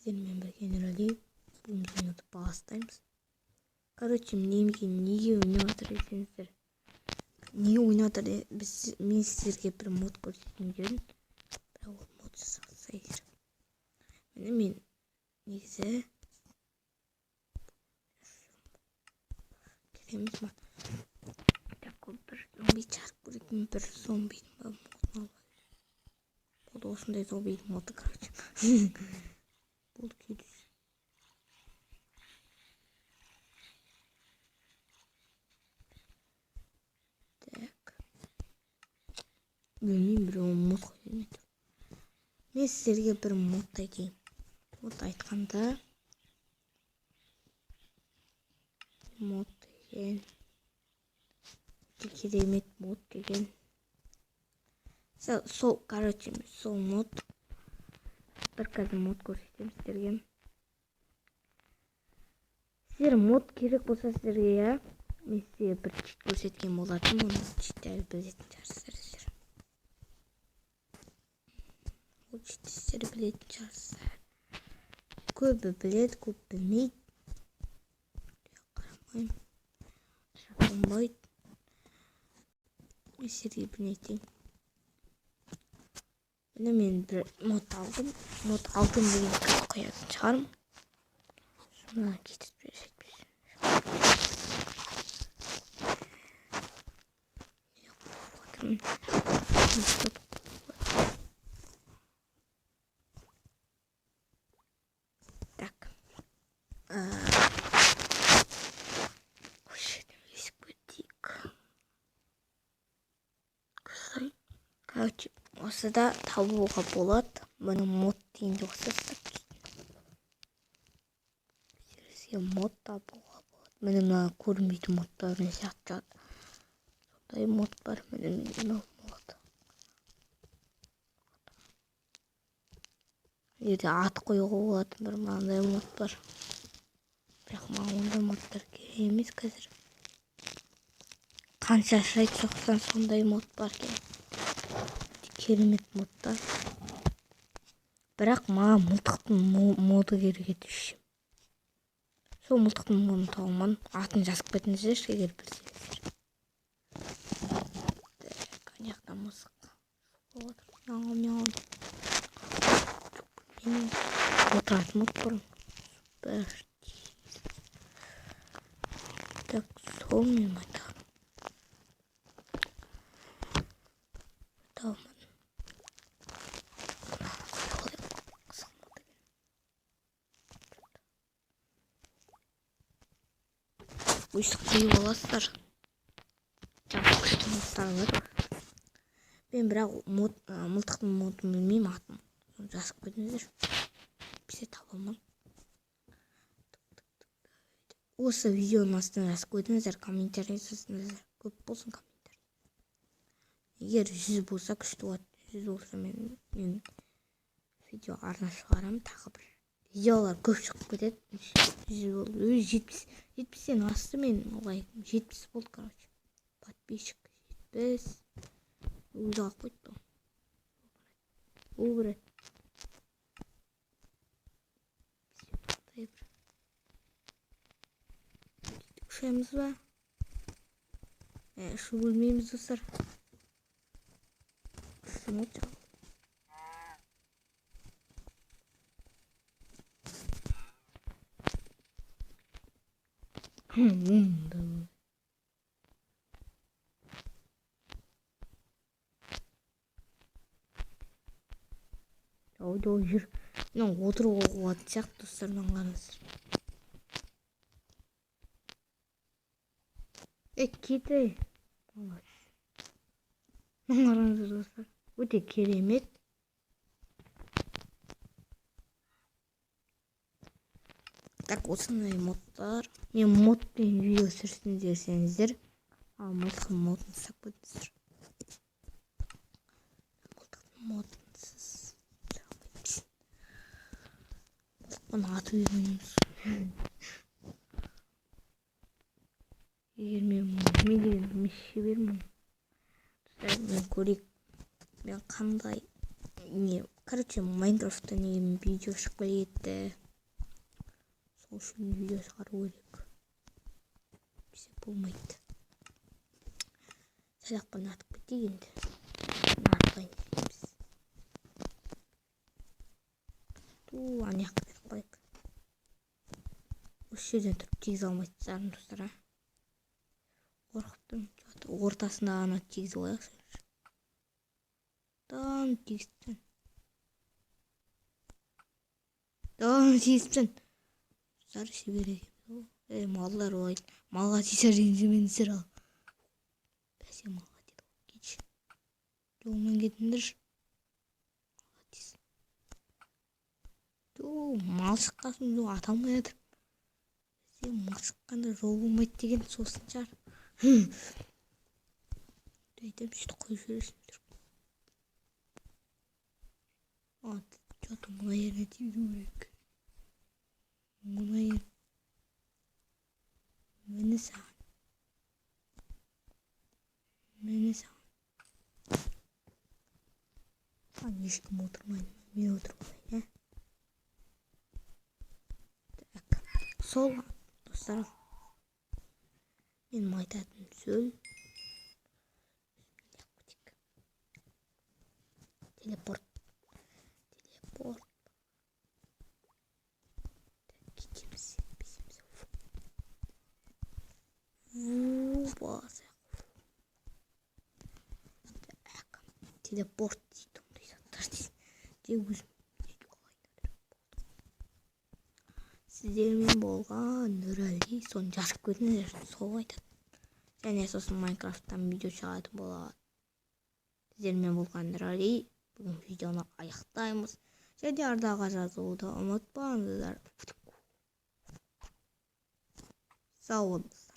сіздермен бірге нұрәлиев. Бүгін видеоны бастаймыз. Короче, неге ойнап жатыр десеңіздер. Неге ойнап жатыр мен сіздерге бір мод көрсетейін дедім. Бірақ ол мод жасайсыздар. Міне мен негізі керемет ма? Так, бір зомби чарк көретін бір зомбидің модын алайық. Бұл осындай зомбидің моды, короче. Бұл күйді. Так. Білмеймін, бір мод қоймайды. Мен сіздерге бір мод айтайын. Мод айтқанда мод деген керемет мод деген сол, короче, сол мод бір қазір мод көрсетемін сіздерге. Сіздер мод керек болса сіздерге, я мен сізге бір чит көрсеткен болатын, оны читтерді білетін шығарсыздар. Ол читті сіздер білетін шығарсыздар. Көбі біледі, көп білмейді. Қарамаймын. Шақырмайды. Мен сіздерге бір айтайын. Міне мен бір мод алдым. Мод алдым деген қоятын шығармын. Шuna кетіп берешекпіз. Так. Короче, осыда табуға болады. Бұны мод дейінді қосасыздар. Сіздерге мод табуға болады. Міне мына көрінбейтін модтарын сияқты. Сондай мод бар. Міне мод. Жерде ат қоюға болады. Бір мынандай мод бар. Бірақ маған ондай модтар керек емес қазір. Қанша шайт соқсан сондай мод бар екен. Керемет модтар. Бірақ маған мылтықтың моды керек еді үшін. Сол мылтықтың модын тауыман. Атын жазып кетіңіздер, егер білсеңіздер. Коньяктан мысық. Отыратын мод бұрын. Так, сол мен айтамын. Өйстік қойып аласыздар. Жаңа күшті модтар бар. Мен бірақ мылтықтың модын білмеймін атын. Жазып кетіңіздер. Бізе табылмам. Осы видеоның астына жазып кетіңіздер. Комментарий жазыңыздар. Көп болсын комментарий. Егер 100 болса күшті болады. 100 болса мен видео арна шығарамын. Тағы бір видеолар көп шығып кетеді. 100 болды. 70-тен асты мен олай. 70 болды, короче. Подписчик 70. Өзі алып қойды. Ол бірі. Ұшаймыз ба? Ұшу бөлмейміз достар. Ұшын өтіп. Ойда жүр. Мен отыруға қуатын сияқты достардан қараңыздар. Кетей. Қараңыздар достар. Өте керемет. Так, осындай модтар. Мен модпен видео түсірсін десеңіздер, ал мылтықтың модын сақ көтіңіздер. Мылтықтың модынсыз жағмайпсың. Мылтықпен атып үйренеміз. Егер мен шебермін. Мен көрейік. Мен қандай короче, Майнкрафттан видео шығып келеді. Сол үшін видео шығару керек. Бізге болмайды. Сәл ақпан атып кетейік енді. Атпайын дейміз. Ана жаққа кетіп қалайық. Осы жерден тұрып тегізе алмайды сарын достар, қорқып тұрмын. Ортасында ана тегізе қояйық. Дан тегістен. Сары шебер екен. Малдар ойды. Малға тисер ренжімеңіздер ал. Бәсе малға деді. Кетші. Жолынан кетіңдер. Малға тисін. Мал шыққасын ата алмай жатыр. Бәсе мал шыққанда жол болмайды деген сосын шығар. Айтам сөйтіп қойып жібересіңдер. Что-то мына жеріне тигізу керек. Мына жер. Мені саған. Ешкім отырмайды. Мен отырып алайын, Так. Сол, достар. Мен айтатын сөз. Телепорт. Кетеміз. Телепорт дейді. Сіздермен болған Нұрәли, соны жазып көріңіздер, сол айтады. Және сосын Майнкрафттан видео шығатын болады. Сіздермен болған Нұрәли, бүгін видеоны аяқтаймыз. Және ардаға жазуды ұмытпаңыздар. Сау болыңыздар.